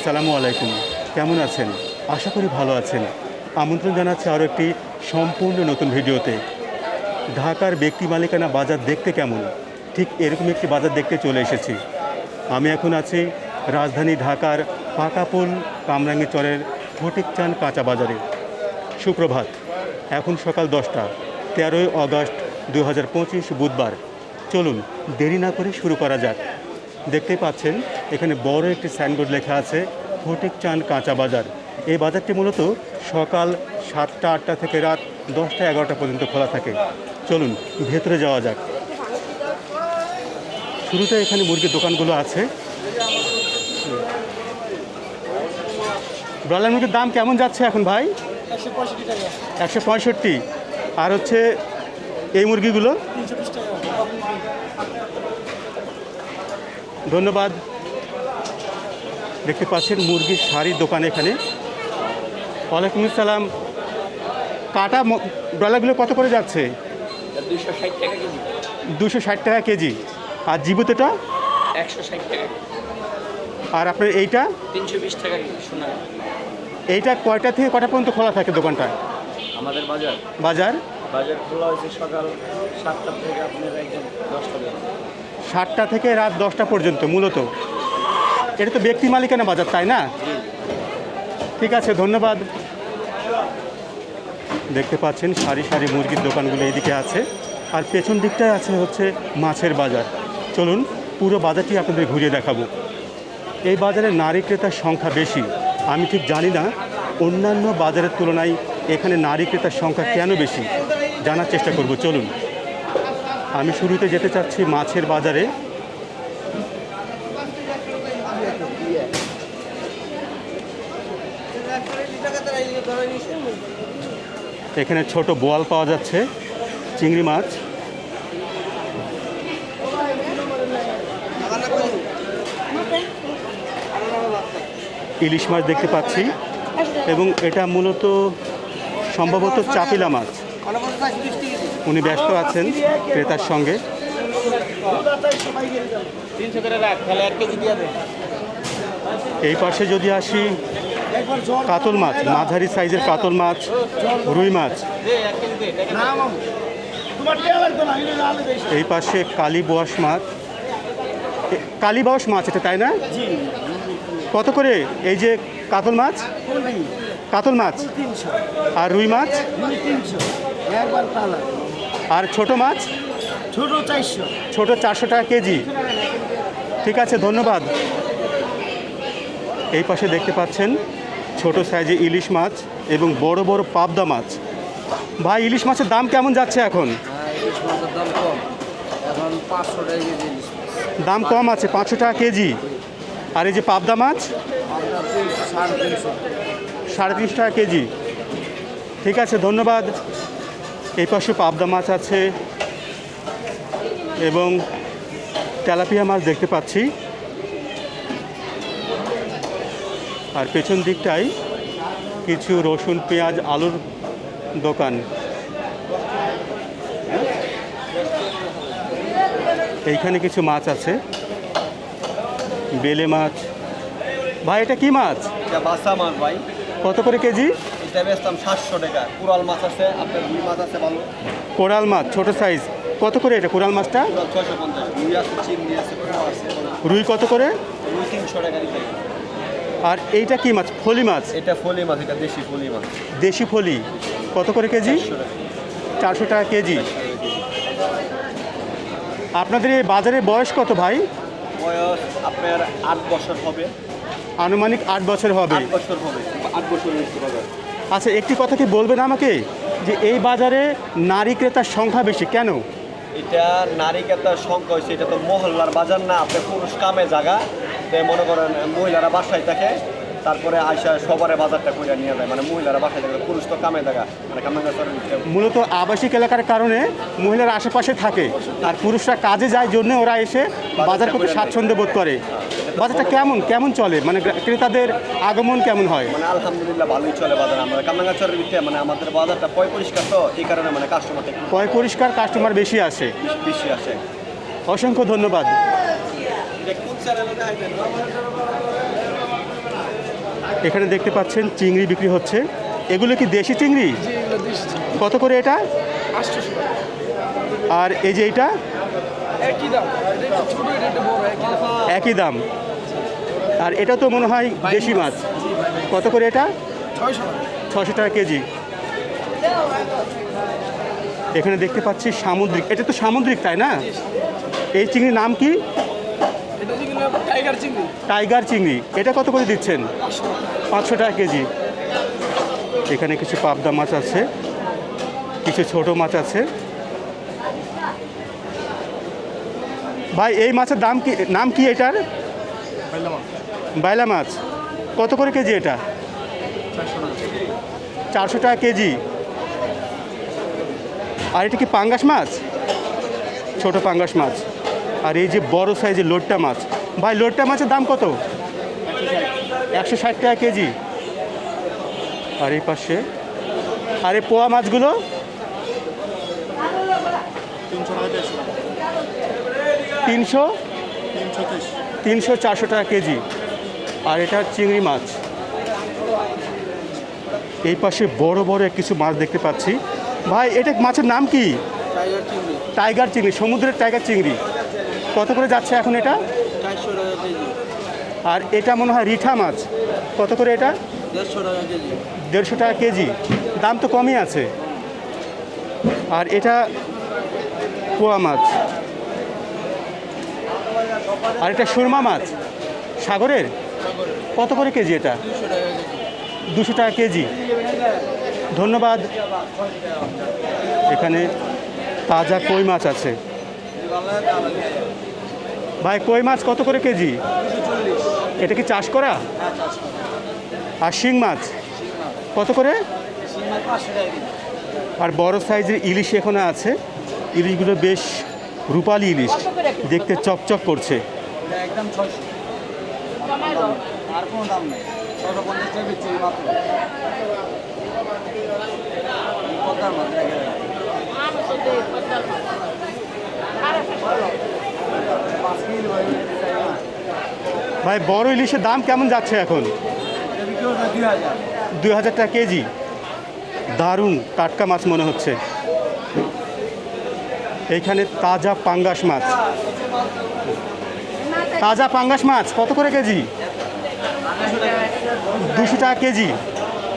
আসসালামু আলাইকুম। কেমন আছেন? আশা করি ভালো আছেন। আমন্ত্রণ জানাচ্ছি আরও একটি সম্পূর্ণ নতুন ভিডিওতে। ঢাকার ব্যক্তি মালিকানা বাজার দেখতে কেমন, ঠিক এরকম একটি বাজার দেখতে চলে এসেছি। আমি এখন আছি রাজধানী ঢাকার পাকাপোল কামরাঙ্গীরচরের ফটিকচান কাঁচা বাজারে। সুপ্রভাত, এখন সকাল 10টা, 13ই আগস্ট 2025 বুধবার। চলুন দেরি না করে শুরু করা যাক। দেখতে পাচ্ছেন এখানে বড় একটি সাইনবোর্ড লেখা আছে ফটিকচান কাঁচা বাজার। এই বাজারটি মূলত সকাল 7টা 8টা থেকে রাত 10টা 11টা পর্যন্ত খোলা থাকে। চলুন ভেতরে যাওয়া যাক। শুরুতে এখানে মুরগির দোকানগুলো আছে। ব্রয়লার মুরগির দাম কেমন যাচ্ছে এখন ভাই? 165 টাকা। 165। আর হচ্ছে এই মুরগিগুলো 320 টাকা। ধন্যবাদ। দেখতে পাচ্ছেন মুরগির শাড়ির দোকান এখানে। ওয়ালাইকুম আসসালাম। কাটা ব্রয়লারগুলো কত করে যাচ্ছে? 260 টাকা কেজি। 260 টাকা কেজি। আর জীবিতটা 160 টাকা। আর আপনার এইটা 320 টাকা কেজি সোনা। এইটা কয়টা থেকে কটা পর্যন্ত খোলা থাকে দোকানটা? আমাদের বাজার বাজার খোলা হয়েছে সকাল 7টা থেকে আপনার একদম 10টা পর্যন্ত। 7টা থেকে রাত 10টা পর্যন্ত মূলত। এটা তো ব্যক্তি মালিকানা বাজার, তাই না? ঠিক আছে, ধন্যবাদ। দেখতে পাচ্ছেন সারি সারি মুরগির দোকানগুলো এইদিকে আছে, আর পেছন দিকটায় আছে হচ্ছে মাছের বাজার। চলুন পুরো বাজারটি আপনাদের ঘুরিয়ে দেখাবো। এই বাজারে নারী ক্রেতার সংখ্যা বেশি। আমি ঠিক জানি না অন্যান্য বাজারের তুলনায় এখানে নারী ক্রেতার সংখ্যা কেন বেশি, জানার চেষ্টা করব। চলুন, আমি শুরুতে যেতে চাচ্ছি মাছের বাজারে। এখানে ছোট বোয়াল পাওয়া যাচ্ছে, চিংড়ি মাছ, ইলিশ মাছ দেখতে পাচ্ছি, এবং এটা মূলত সম্ভবত চাপিলা মাছ। উনি ব্যস্ত আছেন ক্রেতার সঙ্গে। এই পাশে যদি আসি, কাতল মাছ, মাঝারি সাইজের কাতল মাছ, রুই মাছ। এই পাশে কালীবাউস মাছ, কালীবাউস মাছ এটা, তাই না? কত করে এই যে কাতল মাছ? আর রুই মাছ? আর ছোট মাছ? ছোট 400 টাকা কেজি। ঠিক আছে, ধন্যবাদ। এই পাশে দেখতে পাচ্ছেন ছোট সাইজে ইলিশ মাছ এবং বড় বড় পাবদা মাছ। ভাই, ইলিশ মাছের দাম কেমন যাচ্ছে এখন? ইলিশ মাছের দাম কম, এখন 500 টাকা কেজি। দাম কম আছে, 500 টাকা কেজি। আর এই যে পাবদা মাছ 350 টাকা কেজি। ঠিক আছে, ধন্যবাদ। এই পাশে পাবদা মাছ আছে এবং তেলাপিয়া মাছ দেখতে পাচ্ছি। আর পেছন দিকটায় কিছু রসুন, পেঁয়াজ, আলুর দোকান। এইখানে কিছু মাছ আছে, বেলে মাছ। ভাই, এটা কি মাছ? এটা বাসা মাছ ভাই। কত করে কেজি? এটা বেচতাম 700 টাকা। কোরাল মাছ আছে, আপনার রুই মাছ আছে ভালো। কোরাল মাছ ছোট সাইজ কত করে এটা? কোরাল মাছটা 650। রুই আছে, চিংড়ি আছে, পোয়া আছে। রুই কত করে? রুই 300 টাকা দিতে। আর এইটা কি মাছ? ফলি মাছ? এটা ফলি মাছ, এটা দেশি ফলি মাছ। দেশি ফলি কত করে কেজি? 400 টাকা কেজি। আপনাদের এই বাজারে বয়স কত ভাই? বয়স আপনার 8 বছর হবে। আনুমানিক 8 বছর হবে। 8 বছর হবে, 8 বছর হয়েছে বাজার। আচ্ছা, একটি কথা কি বলবেন আমাকে, যে এই বাজারে নারী ক্রেতার সংখ্যা বেশি কেন? এটা নারী ক্রেতার সংখ্যা হয়েছে, এটা তো মহল্লার বাজার না, আপনার পুরুষ কামে জায়গা। মনে করেন মহিলারা বাসায় থাকে, তারপরে আইসা সবারে বাজারটা করে নিয়ে যায়। মানে মহিলারা বাসায় থাকে, পুরুষ তো কামে জায়গা, মানে মূলত আবাসিক এলাকার কারণে মহিলারা আশেপাশে থাকে, আর পুরুষরা কাজে যায়, জন্য ওরা এসে বাজার করতে স্বাচ্ছন্দ্য বোধ করে। বাজারটা কেমন চলে, মানে ক্রেতাদের আগমন কেমন হয়? মানে আলহামদুলিল্লাহ ভালোই চলে বাজার। আমরা কামরাঙ্গীরচরের ভিতরে মানে আমাদের বাজারটা পরিষ্কার, তো এই কারণে মানে কাস্টমার পরিষ্কার, কাস্টমার বেশি আসে। অসংখ্য ধন্যবাদ। এখানে দেখতে পাচ্ছেন চিংড়ি বিক্রি হচ্ছে। এগুলো কি দেশি চিংড়ি? জি এগুলো দেশি চিংড়ি। কত করে এটা? 800 টাকা। আর এই যে এইটা একই দাম, এটা একটু ছোট, এটা একটু বড়, একই দাম। একই দাম। আর এটা তো মনে হয় দেশি মাছ। জি ভাই। কত করে এটা? 600 টাকা। 600 টাকা কেজি। এখানে দেখতে পাচ্ছি সামুদ্রিক, এটা তো সামুদ্রিক তাই না? এই চিংড়ির নাম কি? এটা চিংড়ি টাইগার চিংড়ি। টাইগার চিংড়ি। এটা কত করে দিচ্ছেন? 500 টাকা। 500 টাকা কেজি। এখানে কিছু পাবদা মাছ আছে, কিছু ছোট মাছ আছে। ভাই এই মাছের দাম কি, নাম কি এটার? বাইলা মাছ। কত করে কেজি এটা? 400 টাকা কেজি। আর এটা কি পাঙ্গাস মাছ? ছোট পাঙ্গাস মাছ। আর এই যে বড় সাইজের লোট্টা মাছ। ভাই লোট্টা মাছের দাম কত? 160 টাকা কেজি। আর এই পাশে আর এই পোয়া মাছগুলো 300 400 টাকা কেজি। আর এটা চিংড়ি মাছ। এই পাশে বড় বড় কিছু মাছ দেখতে পাচ্ছি। ভাই এটা মাছের নাম কি? টাইগার চিংড়ি। টাইগার চিংড়ি, সমুদ্রের টাইগার চিংড়ি। কত করে যাচ্ছে এখন এটা? 400 টাকা কেজি। আর এটা মনে হয় রিঠা মাছ। কত করে এটা? 150 টাকা কেজি। 150 টাকা কেজি। দাম তো কমই আছে। আর এটা পোয়া মাছ। আর এটা সুরমা মাছ সাগরের। কত করে কেজি এটা? 200 টাকা কেজি। ধন্যবাদ। এখানে তাজা কই মাছ আছে। ভাই কই মাছ কত করে কেজি? এটা কি চাষ করা? আর শিং মাছ কত করে? আর বড় সাইজের ইলিশ এখানে আছে। ইলিশগুলো বেশ রূপালি ইলিশ, দেখতে চকচক করছে। একদম 600। আর কোনো দাম নেই। 650 টাকা বেচছি মাত্র। পদ্মার মাছ রেখে দেন। ভাই বড় ইলিশের দাম কেমন যাচ্ছে এখন? 2000 টাকা কেজি। দারুণ টাটকা মাছ মনে হচ্ছে। এইখানে তাজা পাঙ্গাস মাছ। তাজা পাঙ্গাস মাছ কত করে কেজি? 200 টাকা কেজি।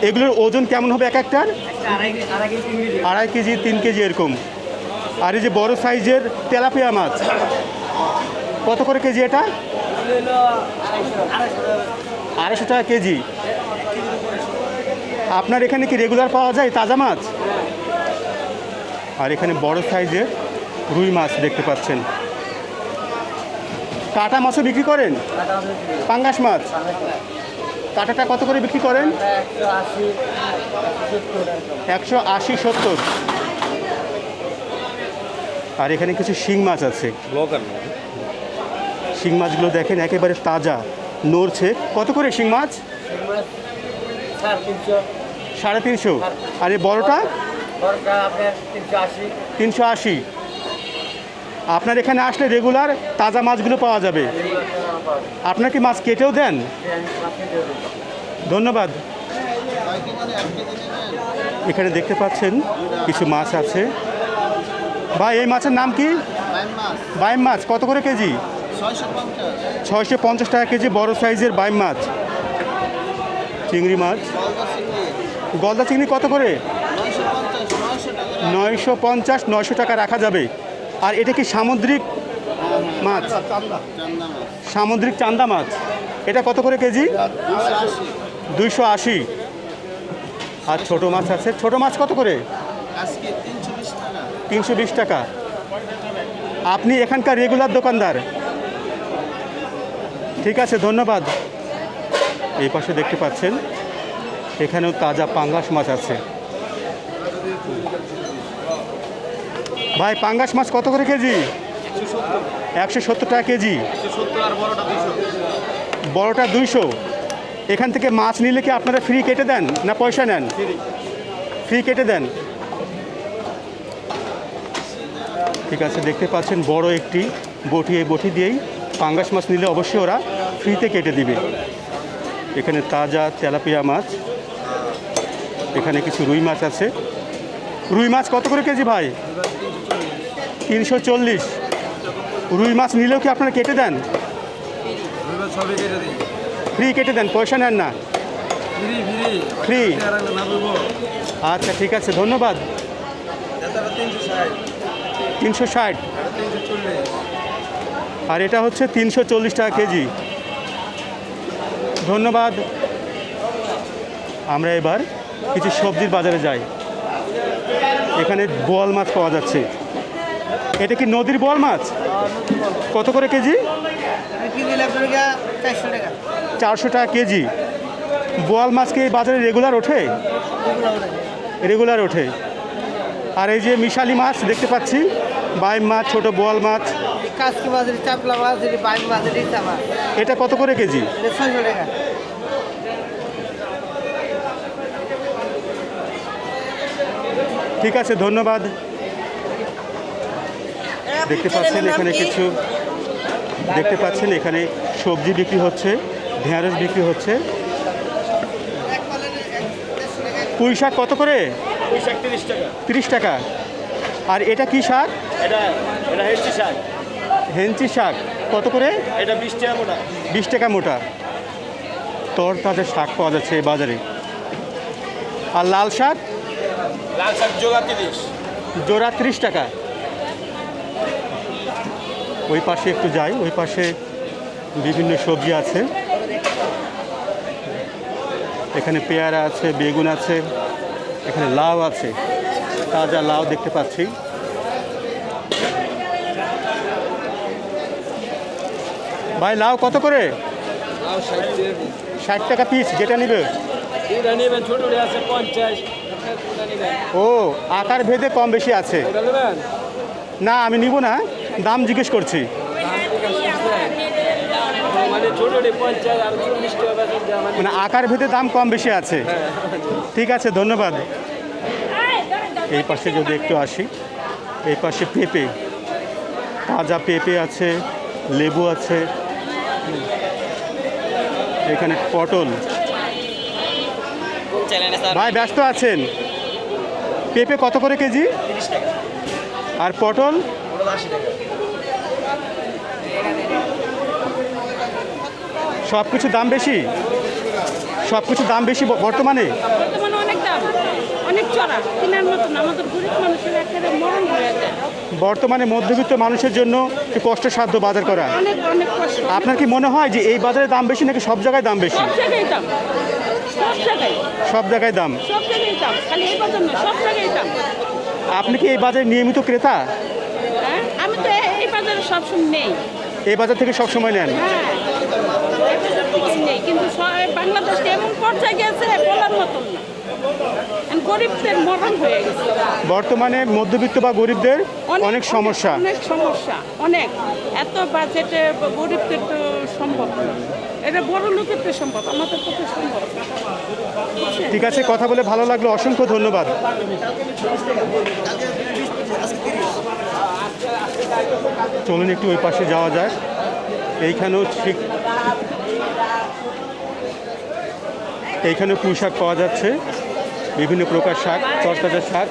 এগুলোর ওজন কেমন হবে এক একটার? 2.5 কেজি 3 কেজি এরকম। আর এই যে বড় সাইজের তেলাপিয়া মাছ কত করে কেজি এটা? 250 টাকা কেজি। আপনার এখানে কি রেগুলার পাওয়া যায় তাজা মাছ? আর এখানে বড় সাইজের রুই মাছ দেখতে পাচ্ছেন। কাটা মাছও বিক্রি করেন? পাঙ্গাস মাছ কাটাটা কত করে বিক্রি করেন? 180 70। আর এখানে কিছু শিং মাছ আছে। শিং মাছগুলো দেখেন একেবারে তাজা, নড়ছে। কত করে শিং মাছ? 350। আর এই বড়টা? 380। আপনার এখানে আসলে রেগুলার তাজা মাছগুলো পাওয়া যাবে। আপনার কি মাছ কেটেও দেন? ধন্যবাদ। এখানে দেখতে পাচ্ছেন কিছু মাছ আছে। ভাই এই মাছের নাম কি? বাইম মাছ। কত করে কেজি? 650 টাকা কেজি বড় সাইজের বাইম মাছ। চিংড়ি মাছ, গলদা চিংড়ি কত করে? 950 900 টাকা রাখা যাবে। আর এটা কি সামুদ্রিক মাছ? সামুদ্রিক চান্দা মাছ। এটা কত করে কেজি? 280। আর ছোট মাছ আছে। ছোট মাছ কত করে? 320 টাকা। আপনি এখানকার রেগুলার দোকানদার? ঠিক আছে, ধন্যবাদ। এই পাশে দেখতে পাচ্ছেন এখানেও তাজা পাঙ্গাস মাছ আছে। ভাই পাঙ্গাস মাছ কত করে কেজি? 170 টাকা কেজি। বড়টা 200। এখান থেকে মাছ নিলে কি আপনারা ফ্রি কেটে দেন না পয়সা নেন? ফ্রি কেটে দেন। ঠিক আছে, দেখতে পাচ্ছেন বড় একটি বটি। এই বটি দিয়েই পাঙ্গাস মাছ নিলে অবশ্যই ওরা ফ্রিতে কেটে দিবে। এখানে তাজা তেলাপিয়া মাছ, এখানে কিছু রুই মাছ আছে। রুই মাছ কত করে কেজি ভাই? 340। রুই মাছ নিলেও কি আপনারা কেটে দেন? ফ্রি কেটে দেন, পয়সা নেন না? ফ্রি। আচ্ছা ঠিক আছে, ধন্যবাদ। 360। আর এটা হচ্ছে 340 টাকা কেজি। ধন্যবাদ। আমরা এবার কিছু সবজির বাজারে যাই। এখানে বোয়াল মাছ পাওয়া যাচ্ছে। এটা কি নদীর বোয়াল মাছ? কত করে কেজি? 400 টাকা কেজি। বোয়াল মাছ কি এই বাজারে রেগুলার ওঠে? রেগুলার ওঠে। আর এই যে মিশালি মাছ দেখতে পাচ্ছি, বাইম মাছ, ছোট বোয়াল মাছ, কাজকি মাছ, চাপলা মাছ, বাইম মাছ, রিচা মাছ। এটা কত করে কেজি? 600 টাকা। ঠিক আছে, ধন্যবাদ। দেখতে পাচ্ছেন এখানে কিছু, দেখতে পাচ্ছেন এখানে সবজি বিক্রি হচ্ছে, ঢেঁড়স বিক্রি হচ্ছে। পুঁই শাক কত করে? 30 টাকা। আর এটা কি শাক? এটা হেঁচি শাক। হেঞ্চি শাক কত করে? এটা 20 টাকা মোটা। 20 টাকা মোটা। তর তাজা শাক পাওয়া যাচ্ছে এই বাজারে। আর লাল শাক? লাল শাক জোড়া 30। জোড়া 30 টাকা। ওই পাশে একটু যাই, ওই পাশে বিভিন্ন সবজি আছে। এখানে পেয়ারা আছে, বেগুন আছে, এখানে লাউ আছে, তাজা লাউ দেখতে পাচ্ছি। ভাই লাউ কত করে? 60 টাকা পিস। যেটা নিবে? ছোট আছে 50। ও, আকার ভেদে কম বেশি আছে। না আমি নিব না, দাম জিজ্ঞেস করছি। মানে ছোট 50 আর 40 টাকা মানে আকার ভেদে দাম কম বেশি আছে। ঠিক আছে, ধন্যবাদ। এই পাশে যদি একটু আসি, এই পাশে পেঁপে, তাজা পেঁপে আছে, লেবু আছে, এখানে পটল। ভাই ব্যস্ত আছেন? পেঁপে কত করে কেজি? 30 টাকা। আর পটল? 80 টাকা। সব কিছু দাম বেশি? সব কিছু দাম বেশি বর্তমানে? বর্তমানে অনেক দাম, অনেক চড়া, কেনার মতন আমাদের গরিব মানুষের একেবারে মরণ হয়ে যায়। বর্তমানে মধ্যবিত্ত মানুষের জন্য একটু কষ্টসাধ্য বাজার করা। অনেক অনেক কষ্ট। আপনার কি মনে হয় যে এই বাজারে দাম বেশি নাকি সব জায়গায় দাম বেশি? সব জায়গায় দাম, সব জায়গায়, সব জায়গায় দাম। সব জায়গায় দাম, খালি এই বাজার না, সব জায়গায় দাম। আপনি কি এই বাজারে নিয়মিত ক্রেতা? হ্যাঁ, আমি তো এই বাজারে সবসময় নেই। এই বাজার থেকে সব সময় নেন? হ্যাঁ, এই বাজার থেকে নেই, কিন্তু বাংলাদেশে এমন পর্যায়ে গেছে বলার মতন না। এখন গরিবদের মরণ হয়ে গেছে। বর্তমানে মধ্যবিত্ত বা গরিবদের অনেক সমস্যা। অনেক সমস্যা, অনেক। এত বাজেটে গরিবদের তো সম্ভব না, এটা বড় লোকের তো সম্ভব, আমাদের পক্ষে সম্ভব না। বুঝছেন? ঠিক আছে, কথা বলে ভালো লাগলো, অসংখ্য ধন্যবাদ। চলুন একটু ওই পাশে যাওয়া যায়। এইখানেও ঠিক, এইখানেও পুঁই শাক পাওয়া যাচ্ছে, বিভিন্ন প্রকার শাক, তরতাজা শাক।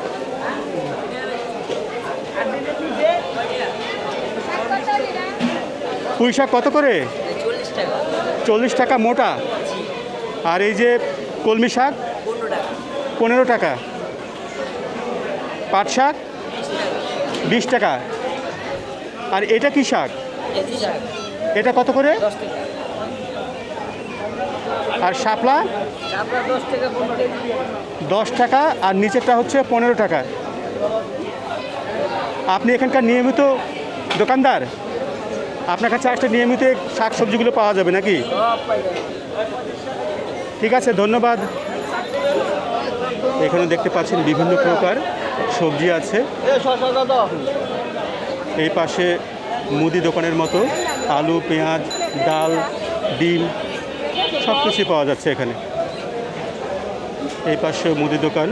পুঁই শাক কত করে? 40 টাকা মোটা। আর এই যে কলমি শাক? 15 টাকা। পাট শাক? 20 টাকা। আর এটা কি শাক? এটা কত করে? আর শাপলা? 10 টাকা। আর নিচেরটা হচ্ছে 15 টাকা। আপনি এখানকার নিয়মিত দোকানদার? আপনার কাছে একটা নিয়মিত শাক সবজিগুলো পাওয়া যাবে নাকি? ঠিক আছে, ধন্যবাদ। এখানে দেখতে পাচ্ছেন বিভিন্ন প্রকার সবজি আছে। এই পাশে মুদি দোকানের মতো আলু, পেঁয়াজ, ডাল, ডিম সব কিছুই পাওয়া যাচ্ছে এখানে। এই পাশে মুদি দোকান।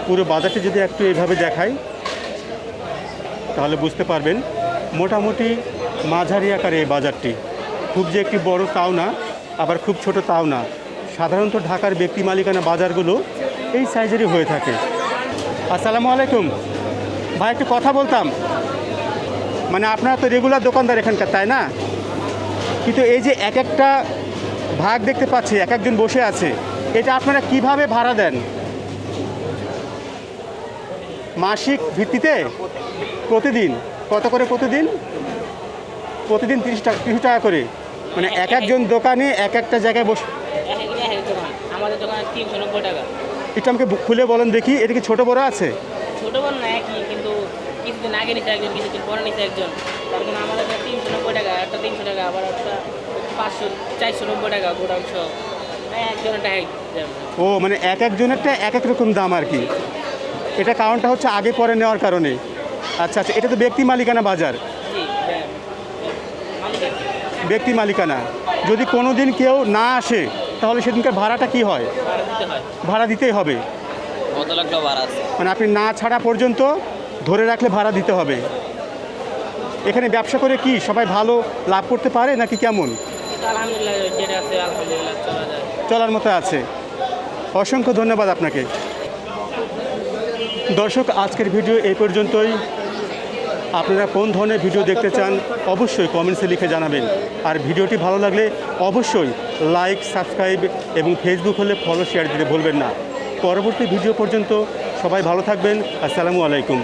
পুরো বাজারটি যদি একটু এইভাবে দেখাই তাহলে বুঝতে পারবেন মোটামুটি মাঝারি আকারে এই বাজারটি, খুব যে একটি বড় তাও না, আবার খুব ছোট তাও না। সাধারণত ঢাকার ব্যক্তি মালিকানা বাজারগুলো এই সাইজেরই হয়ে থাকে। আসসালামু আলাইকুম ভাই, একটু কথা বলতাম। মানে আপনারা তো রেগুলার দোকানদার এখানকার, তাই না? কিন্তু এই যে এক একটা ভাগ দেখতে পাচ্ছি, এক একজন বসে আছে, এটা আপনারা কিভাবে ভাড়া দেন? মাসিক ভিত্তিতে? প্রতিদিন কত করে? প্রতিদিন 30 টাকা করে। মানে এক একজন দোকানে এক একটা জায়গায় বসে। আমাদের দোকানে 390 টাকা। এটা আমাকে খুলে বলেন দেখি, এটা কি ছোট বড় আছে? ছোট বড় না একই, কিন্তু কিছুদিন আগে নিচ্ছে একজন, কিছুদিন পরে নিচ্ছে একজন। তার জন্য আমাদের 390 টাকা, একটা 300 টাকা, আবার একটা 490 টাকা গোডাউন সহ। একজনের টাকা। ও মানে এক একজনেরটা এক এক রকম দাম আর কি। এটা কারণটা হচ্ছে আগে পরে নেওয়ার কারণে। আচ্ছা আচ্ছা, এটা তো ব্যক্তি মালিকানা বাজার। জি, হ্যাঁ। ব্যক্তি মালিকানা, যদি কোনো দিন কেউ না আসে তাহলে সেদিনকার ভাড়াটা কি হয়? ভাড়া দিতে হয়। ভাড়া দিতেই হবে। কত লাখ ভাড়া আছে? মানে আপনি না ছাড়া পর্যন্ত ধরে রাখলে ভাড়া দিতে হবে। এখানে ব্যবসা করে কি সবাই ভালো লাভ করতে পারে নাকি কেমন? আলহামদুলিল্লাহ, যেটা আছে আলহামদুলিল্লাহ চলা যায়। চলার মতো আছে। অসংখ্য ধন্যবাদ আপনাকে। দর্শক, আজকের ভিডিও এই পর্যন্তই। আপনারা কোন ধরনের ভিডিও দেখতে চান অবশ্যই কমেন্টসে লিখে জানাবেন। আর ভিডিওটি ভালো লাগলে অবশ্যই লাইক, সাবস্ক্রাইব এবং ফেসবুক হলে ফলো, শেয়ার দিতে ভুলবেন না। পরবর্তী ভিডিও পর্যন্ত সবাই ভালো থাকবেন। আসসালামু আলাইকুম।